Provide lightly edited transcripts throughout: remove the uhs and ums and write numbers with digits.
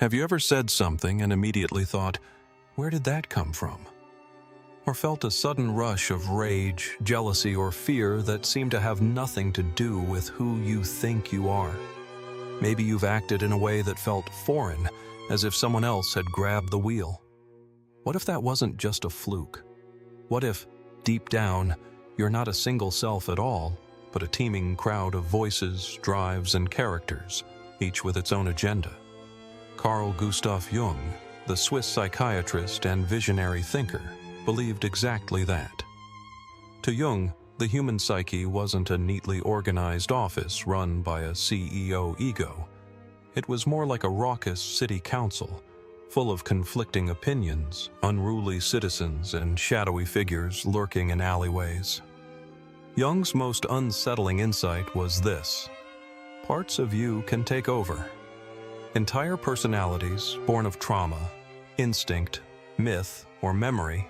Have you ever said something and immediately thought, where did that come from? Or felt a sudden rush of rage, jealousy, or fear that seemed to have nothing to do with who you think you are? Maybe you've acted in a way that felt foreign, as if someone else had grabbed the wheel. What if that wasn't just a fluke? What if, deep down, you're not a single self at all, but a teeming crowd of voices, drives, and characters, each with its own agenda? Carl Jung, the Swiss psychiatrist and visionary thinker, believed exactly that. To Jung, the human psyche wasn't a neatly organized office run by a CEO ego. It was more like a raucous city council, full of conflicting opinions, unruly citizens, and shadowy figures lurking in alleyways. Jung's most unsettling insight was this: parts of you can take over. Entire personalities born of trauma, instinct, myth, or memory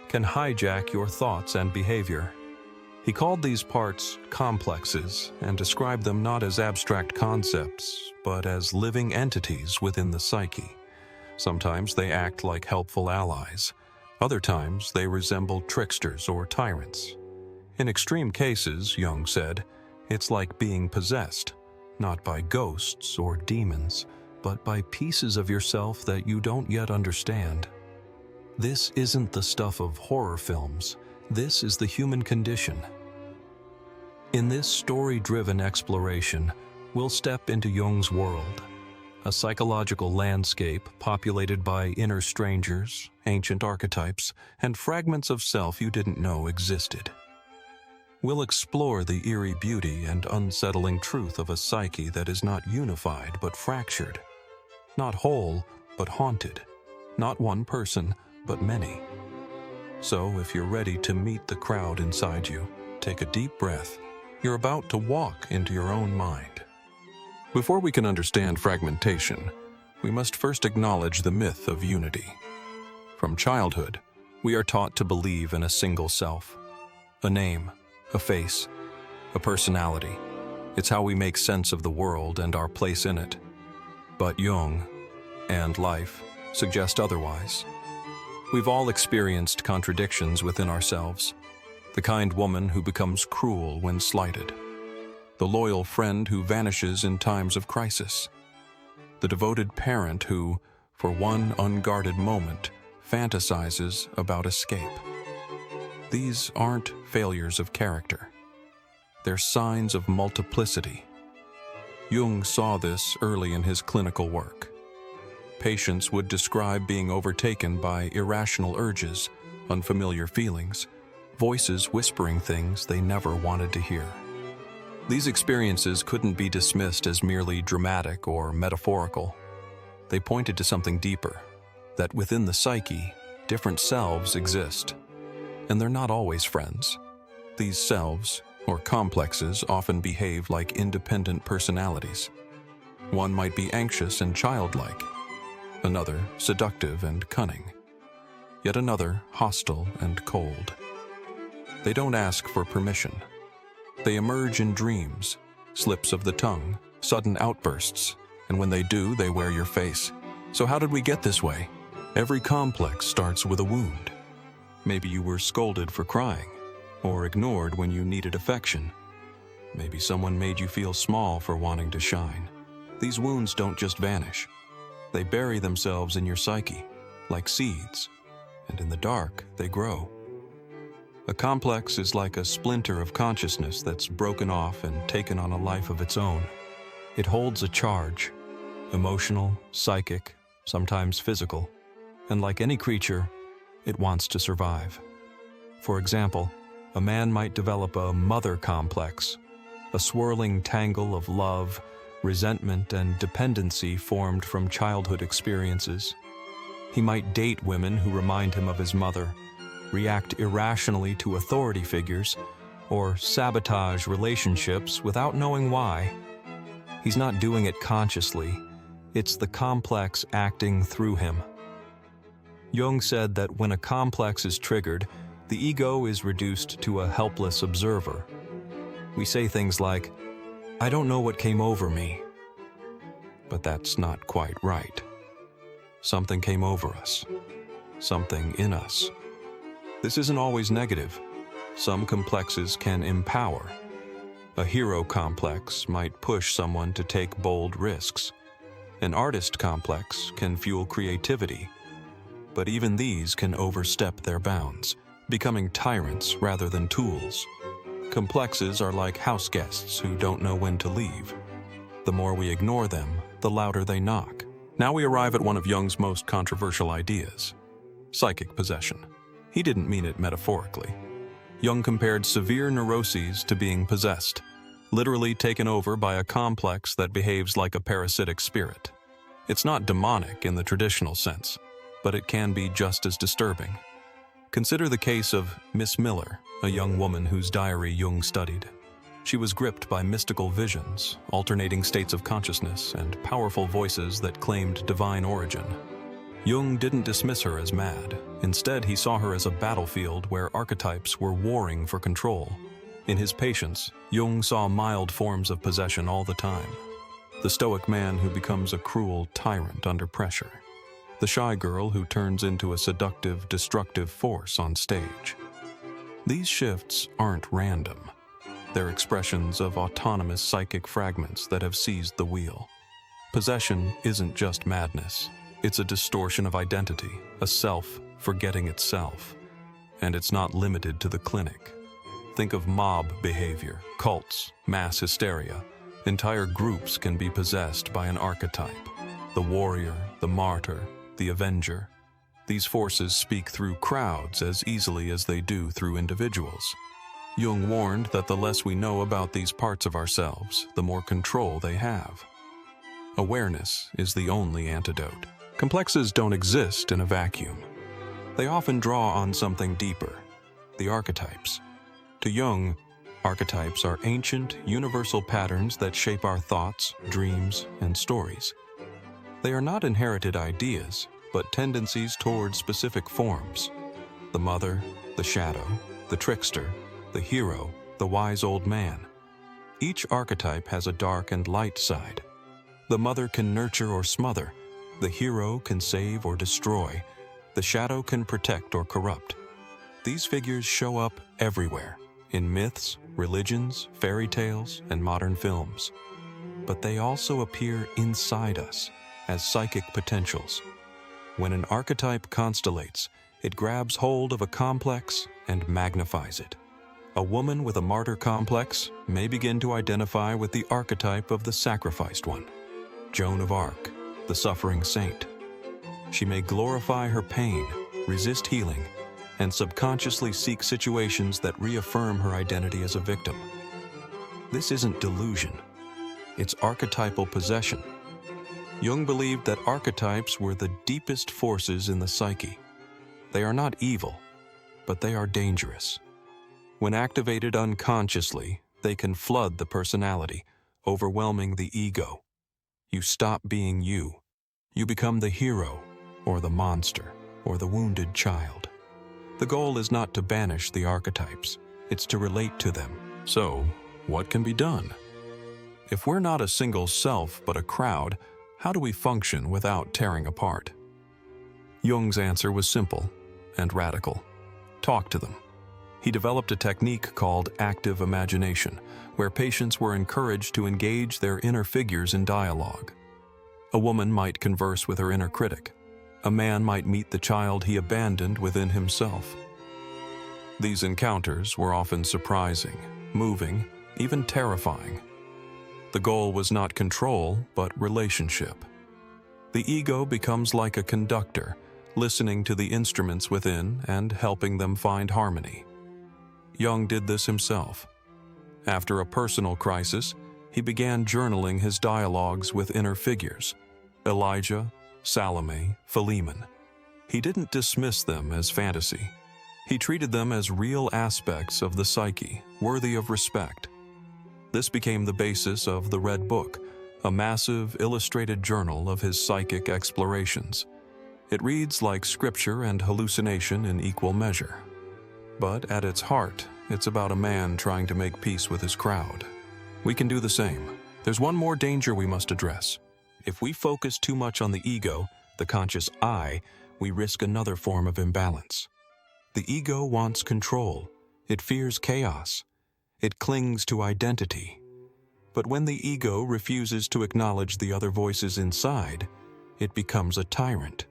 can hijack your thoughts and behavior. He called these parts complexes and described them not as abstract concepts, but as living entities within the psyche. Sometimes they act like helpful allies. Other times they resemble tricksters or tyrants. In extreme cases, Jung said, it's like being possessed, not by ghosts or demons, but by pieces of yourself that you don't yet understand. This isn't the stuff of horror films. This is the human condition. In this story-driven exploration, we'll step into Jung's world, a psychological landscape populated by inner strangers, ancient archetypes, and fragments of self you didn't know existed. We'll explore the eerie beauty and unsettling truth of a psyche that is not unified but fractured, not whole but haunted, not one person but many. So if you're ready to meet the crowd inside you, take a deep breath. You're about to walk into your own mind. Before we can understand fragmentation, we must first acknowledge the myth of unity. From childhood, we are taught to believe in a single self, a name, a face, a personality. It's how we make sense of the world and our place in it. But Jung and life suggest otherwise. We've all experienced contradictions within ourselves. The kind woman who becomes cruel when slighted. The loyal friend who vanishes in times of crisis. The devoted parent who, for one unguarded moment, fantasizes about escape. These aren't failures of character. They're signs of multiplicity. Jung saw this early in his clinical work. Patients would describe being overtaken by irrational urges, unfamiliar feelings, voices whispering things they never wanted to hear. These experiences couldn't be dismissed as merely dramatic or metaphorical. They pointed to something deeper, that within the psyche, different selves exist. And they're not always friends. These selves, or complexes, often behave like independent personalities. One might be anxious and childlike, another seductive and cunning, yet another hostile and cold. They don't ask for permission. They emerge in dreams, slips of the tongue, sudden outbursts, and when they do, they wear your face. So how did we get this way? Every complex starts with a wound. Maybe you were scolded for crying, or ignored when you needed affection. Maybe someone made you feel small for wanting to shine. These wounds don't just vanish. They bury themselves in your psyche, like seeds, and in the dark, they grow. A complex is like a splinter of consciousness that's broken off and taken on a life of its own. It holds a charge, emotional, psychic, sometimes physical, and like any creature, it wants to survive. For example, a man might develop a mother complex, a swirling tangle of love, resentment, and dependency formed from childhood experiences. He might date women who remind him of his mother, react irrationally to authority figures, or sabotage relationships without knowing why. He's not doing it consciously. It's the complex acting through him. Jung said that when a complex is triggered, the ego is reduced to a helpless observer. We say things like, "I don't know what came over me." But that's not quite right. something came over us, something in us. This isn't always negative. Some complexes can empower. A hero complex might push someone to take bold risks. An artist complex can fuel creativity. But even these can overstep their bounds, becoming tyrants rather than tools. Complexes are like house guests who don't know when to leave. The more we ignore them, the louder they knock. Now we arrive at one of Jung's most controversial ideas: psychic possession. He didn't mean it metaphorically. Jung compared severe neuroses to being possessed, literally taken over by a complex that behaves like a parasitic spirit. It's not demonic in the traditional sense, but it can be just as disturbing. Consider the case of Miss Miller, a young woman whose diary Jung studied. She was gripped by mystical visions, alternating states of consciousness, and powerful voices that claimed divine origin. Jung didn't dismiss her as mad. Instead, he saw her as a battlefield where archetypes were warring for control. In his patients, Jung saw mild forms of possession all the time. The stoic man who becomes a cruel tyrant under pressure. The shy girl who turns into a seductive, destructive force on stage. These shifts aren't random. They're expressions of autonomous psychic fragments that have seized the wheel. Possession isn't just madness. It's a distortion of identity, a self forgetting itself. And it's not limited to the clinic. Think of mob behavior, cults, mass hysteria. Entire groups can be possessed by an archetype. The warrior, the martyr, the avenger. These forces speak through crowds as easily as they do through individuals. Jung warned that the less we know about these parts of ourselves, the more control they have. Awareness is the only antidote. Complexes don't exist in a vacuum. They often draw on something deeper, the archetypes. To Jung, archetypes are ancient, universal patterns that shape our thoughts, dreams, and stories. They are not inherited ideas, but tendencies toward specific forms. The mother, the shadow, the trickster, the hero, the wise old man. Each archetype has a dark and light side. The mother can nurture or smother. The hero can save or destroy. The shadow can protect or corrupt. These figures show up everywhere, in myths, religions, fairy tales, and modern films. But they also appear inside us as psychic potentials. When an archetype constellates, it grabs hold of a complex and magnifies it. A woman with a martyr complex may begin to identify with the archetype of the sacrificed one. Joan of Arc, the suffering saint. She may glorify her pain, resist healing, and subconsciously seek situations that reaffirm her identity as a victim. This isn't delusion. It's archetypal possession. Jung believed that archetypes were the deepest forces in the psyche. They are not evil, but they are dangerous. When activated unconsciously, they can flood the personality, overwhelming the ego. You stop being you. You become the hero, or the monster, or the wounded child. The goal is not to banish the archetypes, it's to relate to them. So, what can be done? If we're not a single self but a crowd, how do we function without tearing apart? Jung's answer was simple and radical. Talk to them. He developed a technique called active imagination, where patients were encouraged to engage their inner figures in dialogue. A woman might converse with her inner critic. A man might meet the child he abandoned within himself. These encounters were often surprising, moving, even terrifying. The goal was not control, but relationship. The ego becomes like a conductor, listening to the instruments within and helping them find harmony. Jung did this himself. After a personal crisis, he began journaling his dialogues with inner figures: Elijah, Salome, Philemon. He didn't dismiss them as fantasy. He treated them as real aspects of the psyche, worthy of respect. This became the basis of the Red Book, a massive illustrated journal of his psychic explorations. It reads like scripture and hallucination in equal measure. But at its heart, it's about a man trying to make peace with his crowd. We can do the same. There's one more danger we must address. If we focus too much on the ego, the conscious I, we risk another form of imbalance. The ego wants control. It fears chaos. It clings to identity. But when the ego refuses to acknowledge the other voices inside, it becomes a tyrant.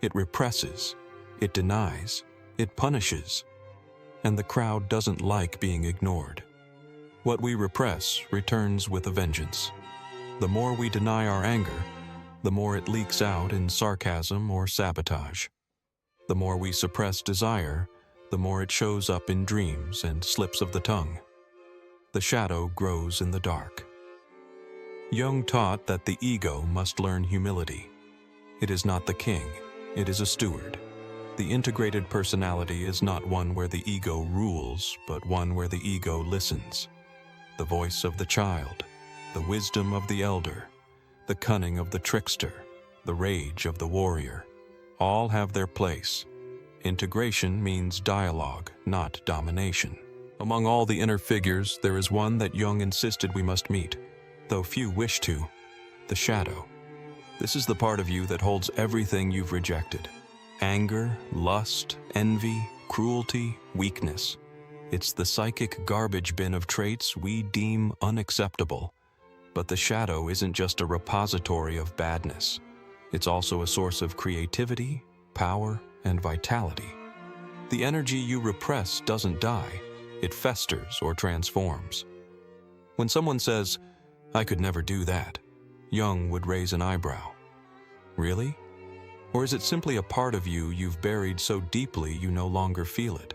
It represses. It denies. It punishes. And the crowd doesn't like being ignored. What we repress returns with a vengeance. The more we deny our anger, the more it leaks out in sarcasm or sabotage. The more we suppress desire, the more it shows up in dreams and slips of the tongue. The shadow grows in the dark. Jung taught that the ego must learn humility. It is not the king, it is a steward. The integrated personality is not one where the ego rules, but one where the ego listens. The voice of the child, the wisdom of the elder, the cunning of the trickster, the rage of the warrior, all have their place. Integration means dialogue, not domination. Among all the inner figures, there is one that Jung insisted we must meet, though few wish to: the shadow. This is the part of you that holds everything you've rejected. Anger, lust, envy, cruelty, weakness. It's the psychic garbage bin of traits we deem unacceptable. But the shadow isn't just a repository of badness. It's also a source of creativity, power, and vitality. The energy you repress doesn't die. It festers or transforms. When someone says, "I could never do that," Jung would raise an eyebrow. Really? Or is it simply a part of you you've buried so deeply you no longer feel it?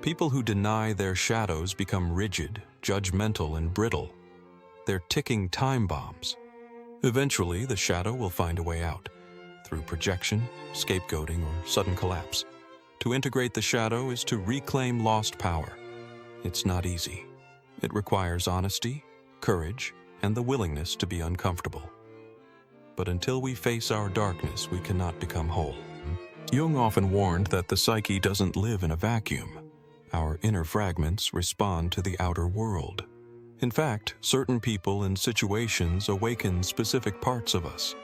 People who deny their shadows become rigid, judgmental, and brittle. They're ticking time bombs. Eventually, the shadow will find a way out, through projection, scapegoating, or sudden collapse. To integrate the shadow is to reclaim lost power. It's not easy. It requires honesty, courage, and the willingness to be uncomfortable. But until we face our darkness, we cannot become whole. Jung often warned that the psyche doesn't live in a vacuum. Our inner fragments respond to the outer world. In fact, certain people and situations awaken specific parts of us.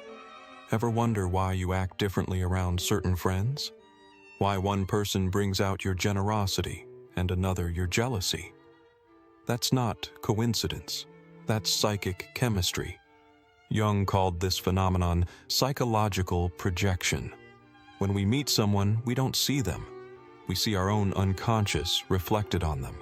Ever wonder why you act differently around certain friends? Why one person brings out your generosity and another your jealousy? That's not coincidence. That's psychic chemistry. Jung called this phenomenon psychological projection. When we meet someone, we don't see them. We see our own unconscious reflected on them.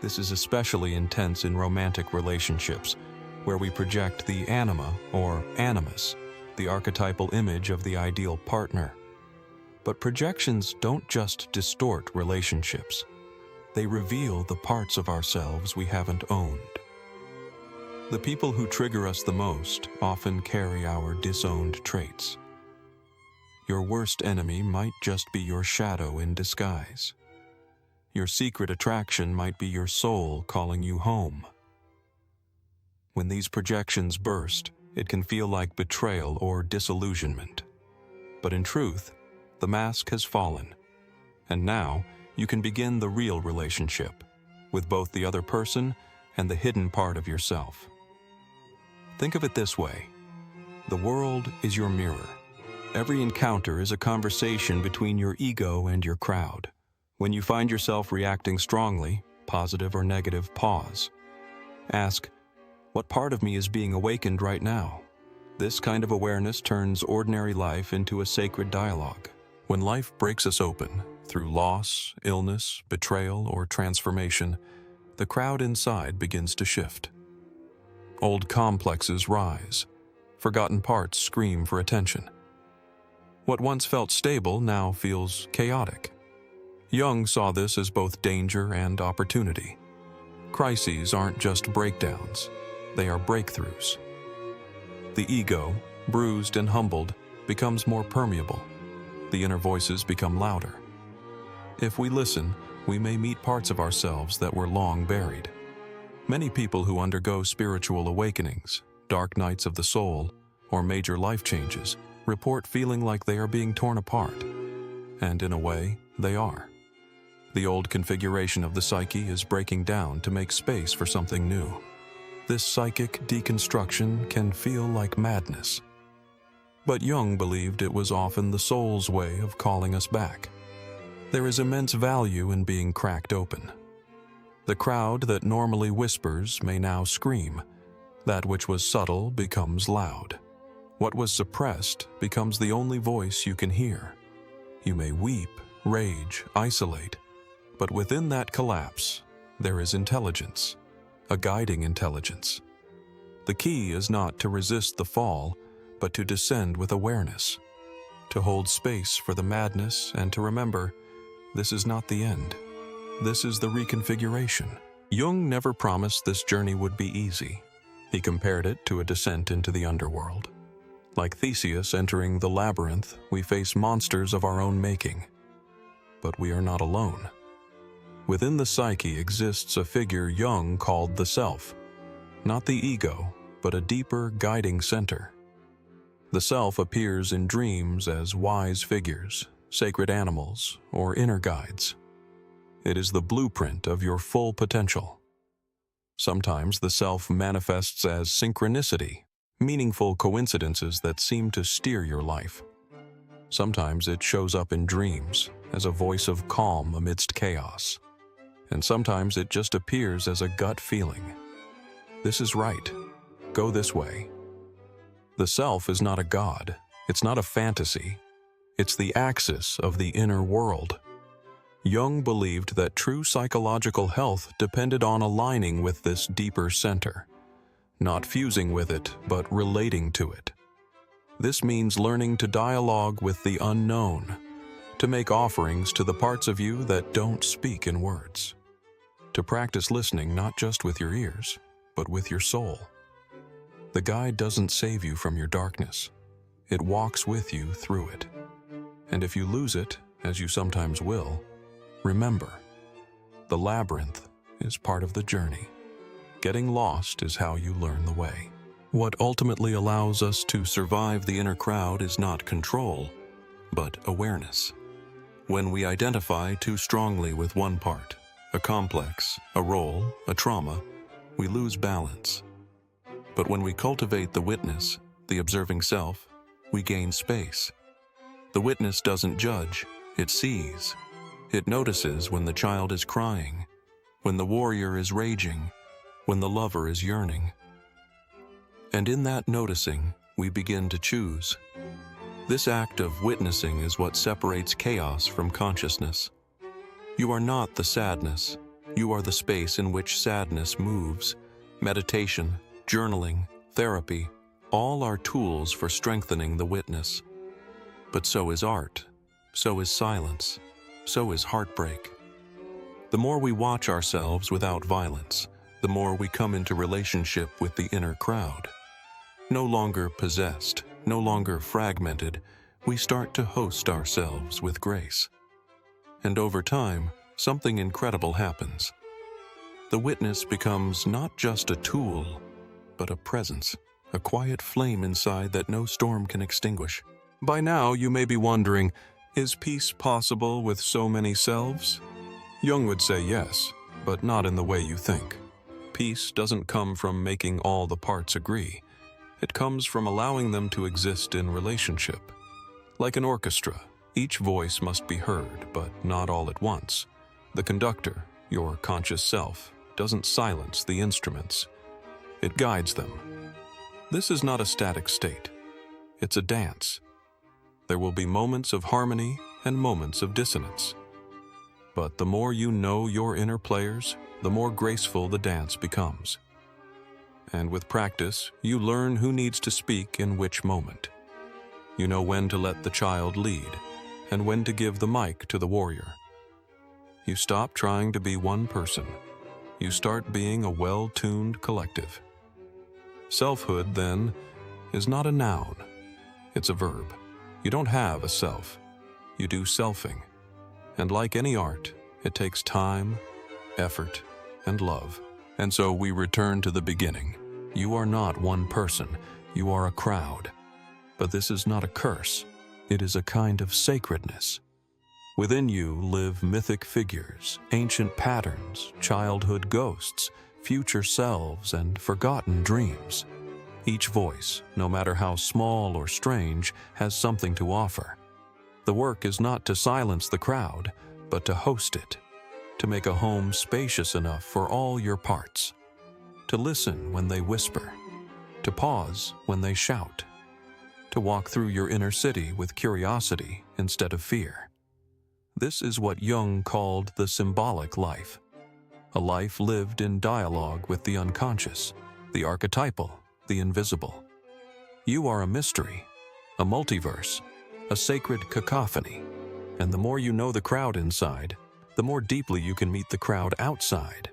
This is especially intense in romantic relationships, where we project the anima or animus, the archetypal image of the ideal partner. But projections don't just distort relationships. They reveal the parts of ourselves we haven't owned. The people who trigger us the most often carry our disowned traits. Your worst enemy might just be your shadow in disguise. Your secret attraction might be your soul calling you home. When these projections burst, it can feel like betrayal or disillusionment. But in truth, the mask has fallen, and now you can begin the real relationship with both the other person and the hidden part of yourself. Think of it this way: the world is your mirror. Every encounter is a conversation between your ego and your crowd. When you find yourself reacting strongly, positive or negative, pause. Ask, what part of me is being awakened right now? This kind of awareness turns ordinary life into a sacred dialogue. When life breaks us open, through loss, illness, betrayal, or transformation, the crowd inside begins to shift. Old complexes rise. Forgotten parts scream for attention. What once felt stable now feels chaotic. Jung saw this as both danger and opportunity. Crises aren't just breakdowns, they are breakthroughs. The ego, bruised and humbled, becomes more permeable. The inner voices become louder. If we listen, we may meet parts of ourselves that were long buried. Many people who undergo spiritual awakenings, dark nights of the soul, or major life changes report feeling like they are being torn apart. And in a way, they are. The old configuration of the psyche is breaking down to make space for something new. This psychic deconstruction can feel like madness. But Jung believed it was often the soul's way of calling us back. There is immense value in being cracked open. The crowd that normally whispers may now scream. That which was subtle becomes loud. What was suppressed becomes the only voice you can hear. You may weep, rage, isolate, but within that collapse, there is intelligence, a guiding intelligence. The key is not to resist the fall, but to descend with awareness, to hold space for the madness and to remember, this is not the end. This is the reconfiguration. Jung never promised this journey would be easy. He compared it to a descent into the underworld. Like Theseus entering the labyrinth, we face monsters of our own making. But we are not alone. Within the psyche exists a figure Jung called the self. Not the ego, but a deeper guiding center. The self appears in dreams as wise figures, sacred animals, or inner guides. It is the blueprint of your full potential. Sometimes the self manifests as synchronicity, meaningful coincidences that seem to steer your life. Sometimes it shows up in dreams as a voice of calm amidst chaos. And sometimes it just appears as a gut feeling. This is right. Go this way. The self is not a god. It's not a fantasy. It's the axis of the inner world. Jung believed that true psychological health depended on aligning with this deeper center, not fusing with it, but relating to it. This means learning to dialogue with the unknown, to make offerings to the parts of you that don't speak in words, to practice listening not just with your ears, but with your soul. The guide doesn't save you from your darkness. It walks with you through it. And if you lose it, as you sometimes will, remember, the labyrinth is part of the journey. Getting lost is how you learn the way. What ultimately allows us to survive the inner crowd is not control, but awareness. When we identify too strongly with one part, a complex, a role, a trauma, we lose balance. But when we cultivate the witness, the observing self, we gain space. The witness doesn't judge, it sees. It notices when the child is crying, when the warrior is raging, when the lover is yearning. And in that noticing, we begin to choose. This act of witnessing is what separates chaos from consciousness. You are not the sadness. You are the space in which sadness moves. Meditation, journaling, therapy, all are tools for strengthening the witness. But so is art, so is silence, so is heartbreak. The more we watch ourselves without violence, the more we come into relationship with the inner crowd. No longer possessed, no longer fragmented, we start to host ourselves with grace. And over time, something incredible happens. The witness becomes not just a tool, but a presence, a quiet flame inside that no storm can extinguish. By now, you may be wondering, is peace possible with so many selves? Jung would say yes, but not in the way you think. Peace doesn't come from making all the parts agree. It comes from allowing them to exist in relationship. Like an orchestra, each voice must be heard, but not all at once. The conductor, your conscious self, doesn't silence the instruments. It guides them. This is not a static state. It's a dance. There will be moments of harmony and moments of dissonance. But the more you know your inner players, the more graceful the dance becomes. And with practice, you learn who needs to speak in which moment. You know when to let the child lead, and when to give the mic to the warrior. You stop trying to be one person. You start being a well-tuned collective. Selfhood, then, is not a noun. It's a verb. You don't have a self. You do selfing. And like any art, it takes time, effort, and love. And so we return to the beginning. You are not one person. You are a crowd. But this is not a curse. It is a kind of sacredness. Within you live mythic figures, ancient patterns, childhood ghosts, future selves, and forgotten dreams. Each voice, no matter how small or strange, has something to offer. The work is not to silence the crowd, but to host it, to make a home spacious enough for all your parts, to listen when they whisper, to pause when they shout, to walk through your inner city with curiosity instead of fear. This is what Jung called the symbolic life, a life lived in dialogue with the unconscious, the archetypal, the invisible. You are a mystery, a multiverse, a sacred cacophony, and the more you know the crowd inside, the more deeply you can meet the crowd outside.